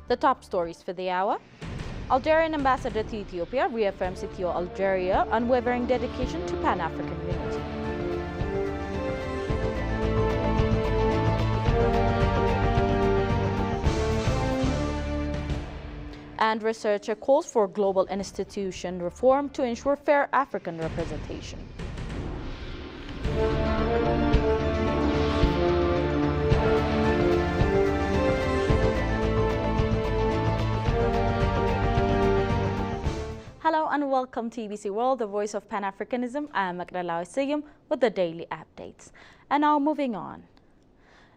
The top stories for the hour. Algerian ambassador to Ethiopia reaffirms Ethiopia-Algeria unwavering dedication to Pan-African unity. And researcher calls for global institution reform to ensure fair African representation. Hello and welcome to EBC World, the voice of Pan-Africanism. I am Magdala Oseyyum with the daily updates. And now moving on.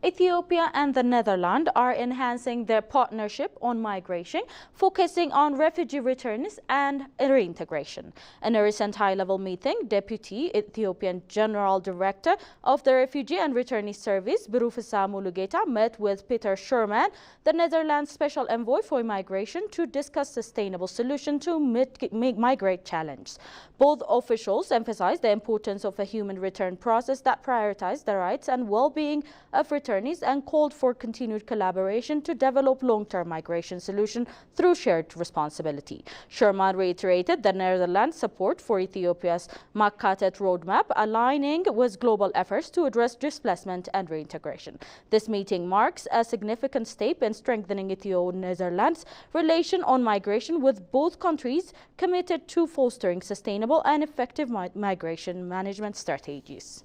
Ethiopia and the Netherlands are enhancing their partnership on migration, focusing on refugee returns and reintegration. In a recent high-level meeting, Deputy Ethiopian General Director of the Refugee and Returnee Service, Birufisa Mulugeta, met with Peter Sherman, the Netherlands Special Envoy for Migration, to discuss sustainable solutions to migrate challenges. Both officials emphasized the importance of a human return process that prioritizes the rights and well-being of returnees and called for continued collaboration to develop long-term migration solutions through shared responsibility. Sherman reiterated the Netherlands' support for Ethiopia's Makatet roadmap, aligning with global efforts to address displacement and reintegration. This meeting marks a significant step in strengthening Ethio-Netherlands' relation on migration, with both countries committed to fostering sustainable and effective migration management strategies.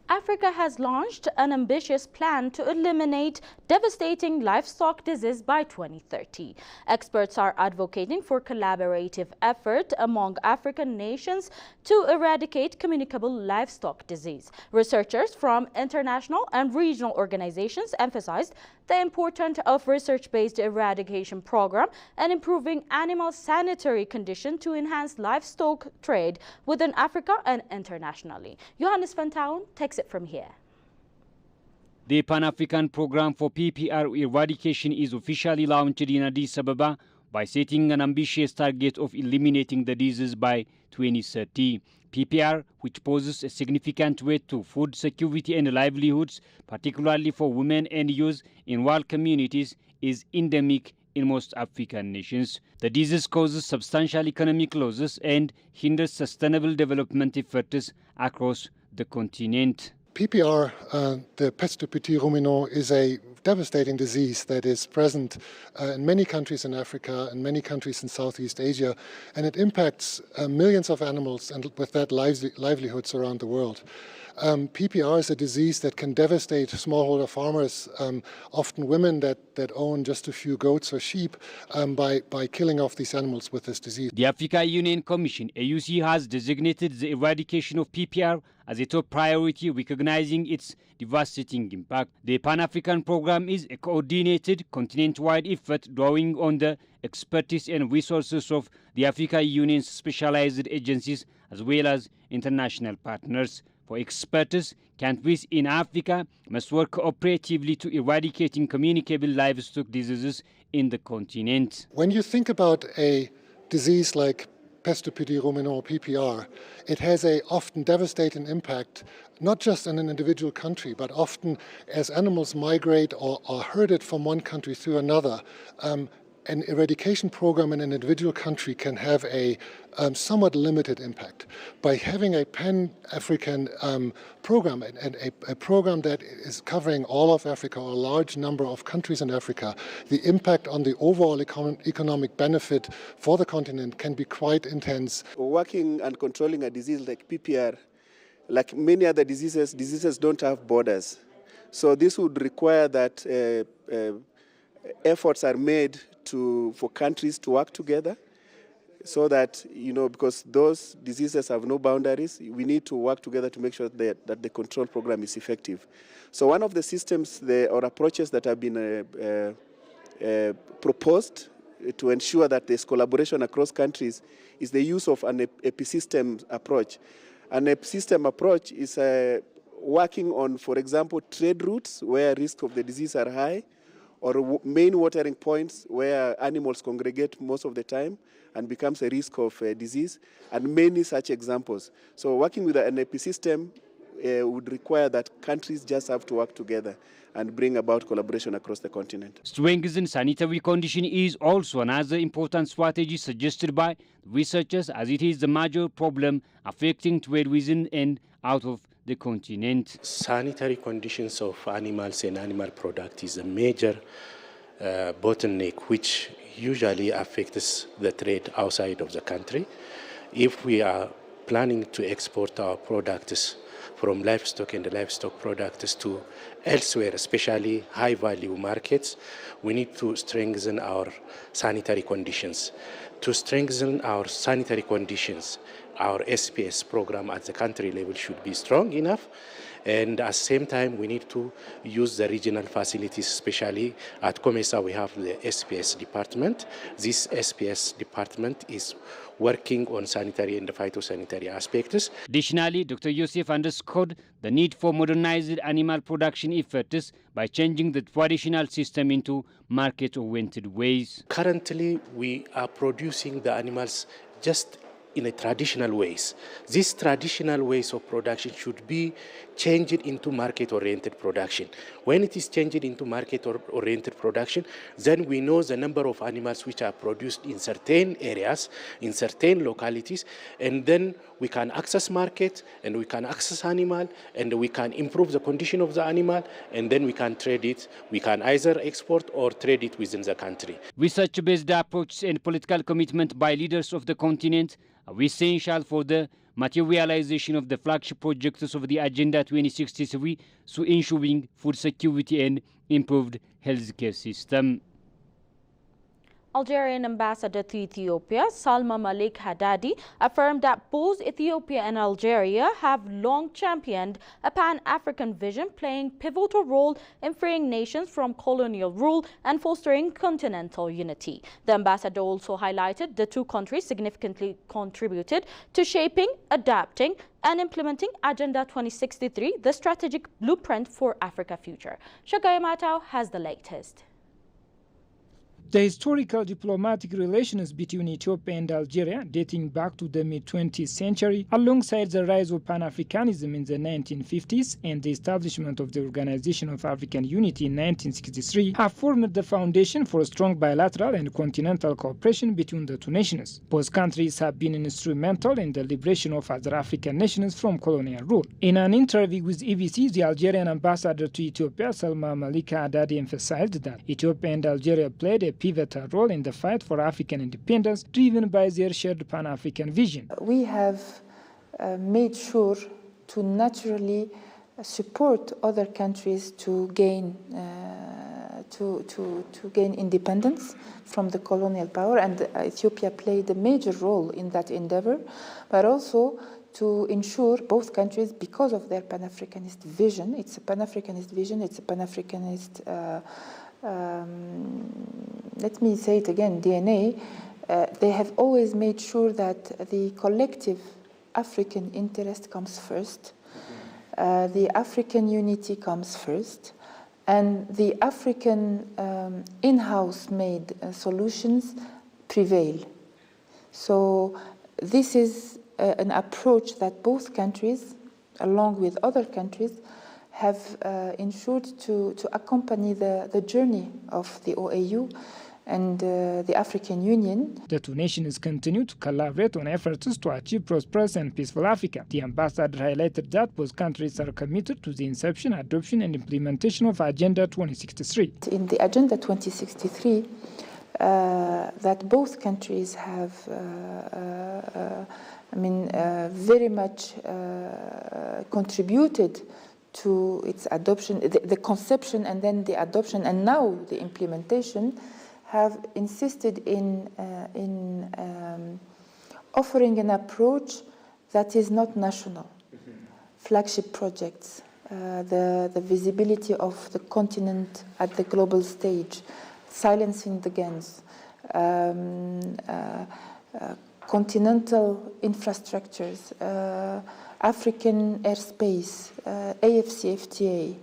Africa has launched an ambitious plan to eliminate devastating livestock disease by 2030. Experts are advocating for collaborative effort among African nations to eradicate communicable livestock disease. Researchers from international and regional organizations emphasized the importance of research-based eradication program and improving animal sanitary conditions to enhance livestock trade within Africa and internationally. Johannes van Touwen takes it from here. The Pan-African Program for PPR Eradication is officially launched in Addis Ababa by setting an ambitious target of eliminating the disease by 2030. PPR, which poses a significant threat to food security and livelihoods, particularly for women and youth in rural communities, is endemic in most African nations. The disease causes substantial economic losses and hinders sustainable development efforts across the continent. PPR, the Peste du Petit Ruminant, is a devastating disease that is present in many countries in Africa and many countries in Southeast Asia, and it impacts millions of animals and with that livelihoods around the world. PPR is a disease that can devastate smallholder farmers, often women that own just a few goats or sheep, by killing off these animals with this disease. The Africa Union Commission, AUC, has designated the eradication of PPR as a top priority, recognizing its devastating impact. The Pan-African Program is a coordinated, continent-wide effort drawing on the expertise and resources of the Africa Union's specialized agencies as well as international partners. For experts, countries in Africa must work cooperatively to eradicating communicable livestock diseases in the continent. When you think about a disease like Peste du Petit Ruminant, PPR, it has a often devastating impact, not just in an individual country, but often as animals migrate or are herded from one country to another. An eradication program in an individual country can have a somewhat limited impact. By having a Pan-African program and a program that is covering all of Africa or a large number of countries in Africa, the impact on the overall economic benefit for the continent can be quite intense. Working and controlling a disease like PPR, like many other diseases don't have borders. So this would require that efforts are made for countries to work together, so that, because those diseases have no boundaries, we need to work together to make sure that the control program is effective. So one of the systems or approaches that have been proposed to ensure that there's collaboration across countries is the use of an episystem approach. An episystem approach is working on, for example, trade routes where risk of the disease are high, or main watering points where animals congregate most of the time and becomes a risk of disease, and many such examples. So working with an ecosystem would require that countries just have to work together and bring about collaboration across the continent. Strengthening sanitary condition is also another important strategy suggested by researchers, as it is the major problem affecting trade within and out of the continent. Sanitary conditions of animals and animal product is a major bottleneck which usually affects the trade outside of the country. If we are planning to export our products from livestock and livestock products to elsewhere, especially high-value markets, we need to strengthen our sanitary conditions. To strengthen our sanitary conditions, our SPS program at the country level should be strong enough, and at the same time we need to use the regional facilities, especially at COMESA we have the SPS department. This SPS department is working on sanitary and phytosanitary aspects. Additionally, Dr. Yosef underscored the need for modernized animal production efforts by changing the traditional system into market-oriented ways. Currently, we are producing the animals just in a traditional ways. These traditional ways of production should be changed into market-oriented production. When it is changed into market-oriented production, then we know the number of animals which are produced in certain areas, in certain localities, and then we can access market, and we can access animal, and we can improve the condition of the animal, and then we can trade it. We can either export or trade it within the country. Research-based approaches and political commitment by leaders of the continent are essential for the materialization of the flagship projects of the Agenda 2063, so ensuring food security and improved healthcare system. Algerian ambassador to Ethiopia, Salma Malik Haddadi, affirmed that both Ethiopia and Algeria have long championed a pan-African vision playing pivotal role in freeing nations from colonial rule and fostering continental unity. The ambassador also highlighted the two countries significantly contributed to shaping, adapting, and implementing Agenda 2063, the strategic blueprint for Africa's future. Shagaya Matau has the latest. The historical diplomatic relations between Ethiopia and Algeria, dating back to the mid-20th century, alongside the rise of Pan-Africanism in the 1950s and the establishment of the Organization of African Unity in 1963, have formed the foundation for strong bilateral and continental cooperation between the two nations. Both countries have been instrumental in the liberation of other African nations from colonial rule. In an interview with EBC, the Algerian ambassador to Ethiopia, Salma Malika Haddadi, emphasized that Ethiopia and Algeria played a pivotal role in the fight for African independence, driven by their shared Pan-African vision. We have made sure to naturally support other countries to gain gain independence from the colonial power, and Ethiopia played a major role in that endeavor, but also to ensure both countries, because of their Pan-Africanist vision, it's a Pan-Africanist vision, it's a Pan-Africanist let me say it again, DNA, they have always made sure that the collective African interest comes first, the African unity comes first, and the African in-house made solutions prevail. So this is an approach that both countries, along with other countries, have ensured to accompany the journey of the OAU and the African Union. The two nations continue to collaborate on efforts to achieve prosperous and peaceful Africa. The ambassador highlighted that both countries are committed to the inception, adoption, and implementation of Agenda 2063. In the Agenda 2063, that both countries have very much contributed to its adoption, the conception and then the adoption and now the implementation, have insisted in offering an approach that is not national. Flagship projects, the visibility of the continent at the global stage, silencing the guns, continental infrastructures, African airspace, AFCFTA,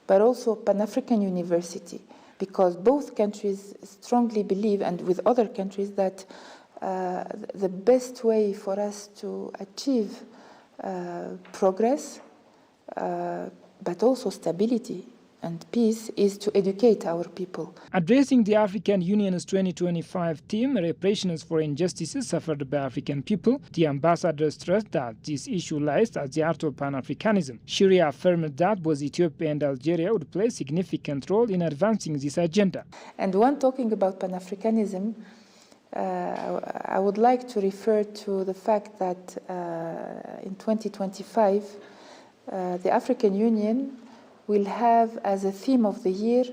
but also Pan-African University, because both countries strongly believe, and with other countries, that the best way for us to achieve progress, but also stability and peace, is to educate our people. Addressing the African Union's 2025 theme, Reparations for Injustices Suffered by African People, the ambassador stressed that this issue lies at the heart of Pan-Africanism. She reaffirmed that both Ethiopia and Algeria would play a significant role in advancing this agenda. And when talking about Pan-Africanism, I would like to refer to the fact that in 2025, the African Union will have as a theme of the year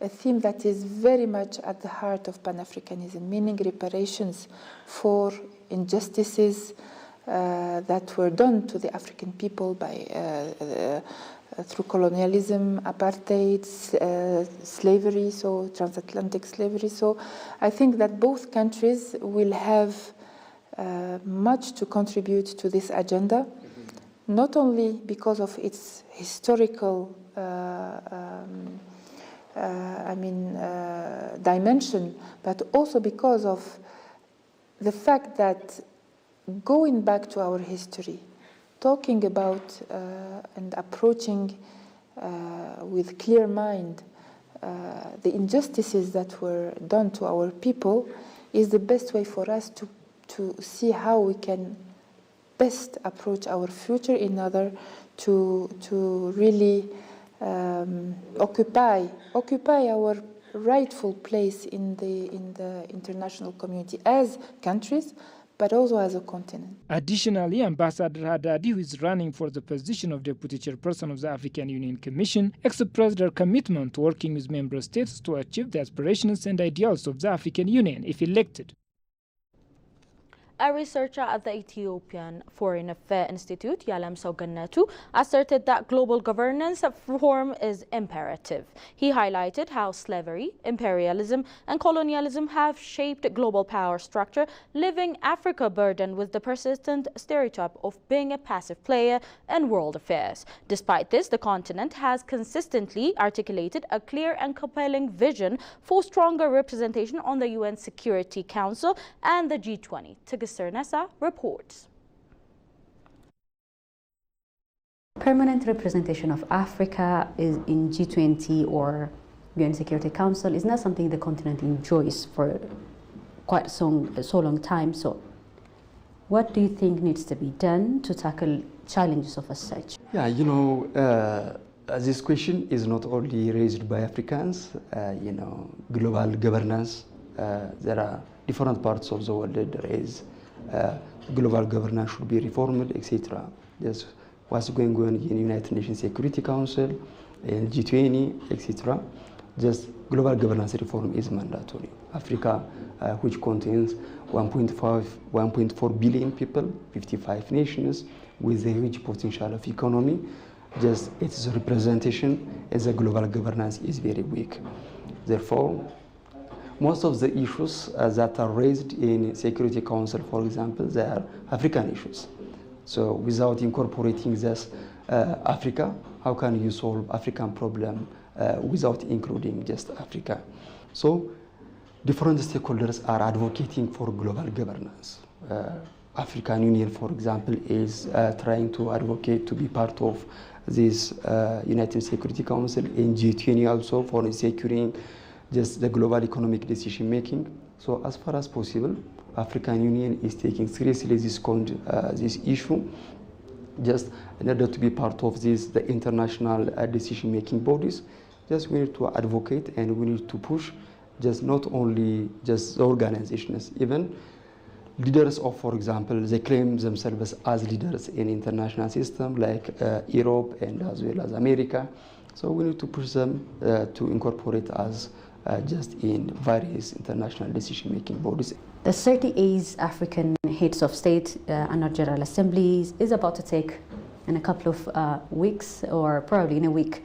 a theme that is very much at the heart of Pan-Africanism, meaning reparations for injustices that were done to the African people by through colonialism, apartheid, slavery, so transatlantic slavery. So I think that both countries will have much to contribute to this agenda, not only because of its historical dimension, but also because of the fact that going back to our history, talking about and approaching with clear mind the injustices that were done to our people is the best way for us to see how we can best approach our future in order to really occupy our rightful place in the international community as countries, but also as a continent. Additionally, Ambassador Haddadi, who is running for the position of Deputy Chairperson of the African Union Commission, expressed their commitment to working with member states to achieve the aspirations and ideals of the African Union if elected. A researcher at the Ethiopian Foreign Affairs Institute, Yalam Sogannatu, asserted that global governance reform is imperative. He highlighted how slavery, imperialism, and colonialism have shaped global power structure, leaving Africa burdened with the persistent stereotype of being a passive player in world affairs. Despite this, the continent has consistently articulated a clear and compelling vision for stronger representation on the UN Security Council and the G20. Nessa reports. Permanent representation of Africa in G20 or UN Security Council is not something the continent enjoys for quite so long time. So what do you think needs to be done to tackle challenges of such? Yeah, this question is not only raised by Africans, global governance, there are different parts of the world that raise global governance should be reformed, etc. That's what's going on in the United Nations Security Council, in G20, etc. Just global governance reform is mandatory. Africa, which contains 1.4 billion people, 55 nations, with a huge potential of economy, just its representation as a global governance is very weak. Therefore, most of the issues that are raised in Security Council, for example, they are African issues. So without incorporating this Africa, how can you solve African problem without including just Africa? So different stakeholders are advocating for global governance. African Union, for example, is trying to advocate to be part of this United Security Council, in G20 also for securing just the global economic decision making. So as far as possible, African Union is taking seriously this issue, just in order to be part of the international decision making bodies. Just we need to advocate and we need to push, just not only just the organizations, even leaders of, for example, they claim themselves as leaders in international system like Europe and as well as America. So we need to push them to incorporate us just in various international decision-making bodies. The 38th African Heads of State Annual General Assembly is about to take in a couple of weeks, or probably in a week,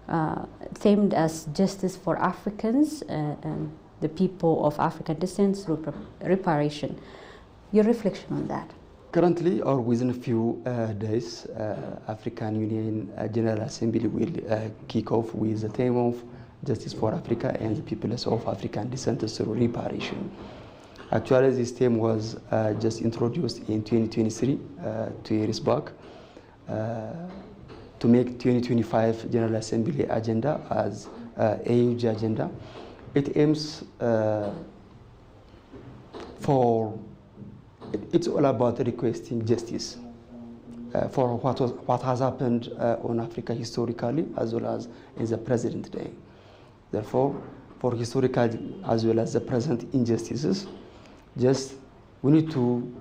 themed as Justice for Africans and the people of African descent through reparation. Your reflection on that? Currently, or within a few days, African Union General Assembly will kick off with the theme of justice for Africa and the peoples of African descent through reparation. Actually, this theme was just introduced in 2023, 2 years back, to make 2025 General Assembly agenda as a huge agenda. It aims it's all about requesting justice for what has happened on Africa historically as well as in the present day. Therefore, for historical as well as the present injustices, we need to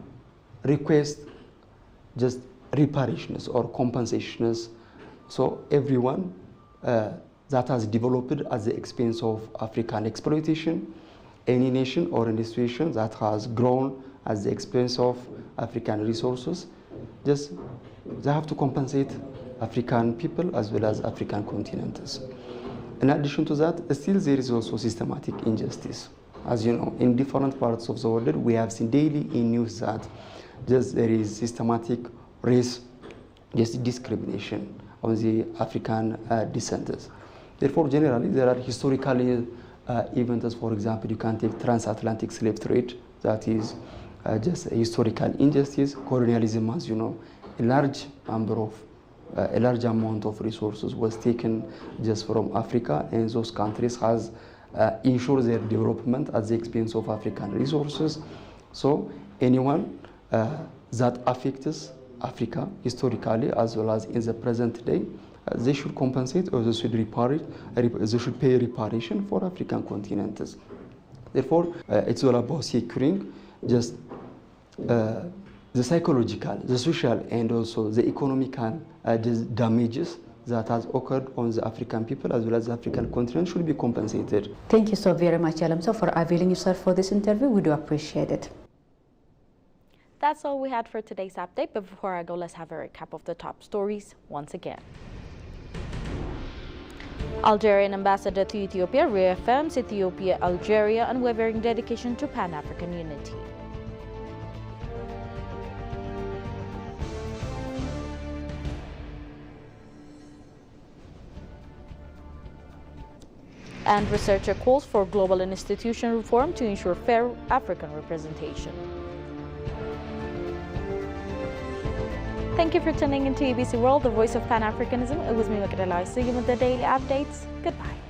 request just reparations or compensations. So everyone that has developed at the expense of African exploitation, any nation or institution that has grown at the expense of African resources, they have to compensate African people as well as African continents. In addition to that, still there is also systematic injustice. As you know, in different parts of the world, we have seen daily in news that there is systematic race discrimination on the African descendants. Therefore, generally, there are historical events. For example, you can take transatlantic slave trade, that is just a historical injustice. Colonialism, as you know, a large amount of resources was taken just from Africa, and those countries has ensure their development at the expense of African resources. So anyone that affects Africa historically as well as in the present day, they should compensate or they should pay reparation for African continents. Therefore, it's all about securing just the psychological, the social, and also the economical damages that has occurred on the African people as well as the African continent should be compensated. Thank you so very much, Alamso, for availing yourself for this interview. We do appreciate it. That's all we had for today's update, but before I go, let's have a recap of the top stories once again. Algerian ambassador to Ethiopia reaffirms Ethiopia-Algeria unwavering dedication to Pan-African unity. And researcher calls for global institution reform to ensure fair African representation. Thank you for tuning into ABC World, the voice of Pan-Africanism. It was me, Makrela Isegim, with the daily updates. Goodbye.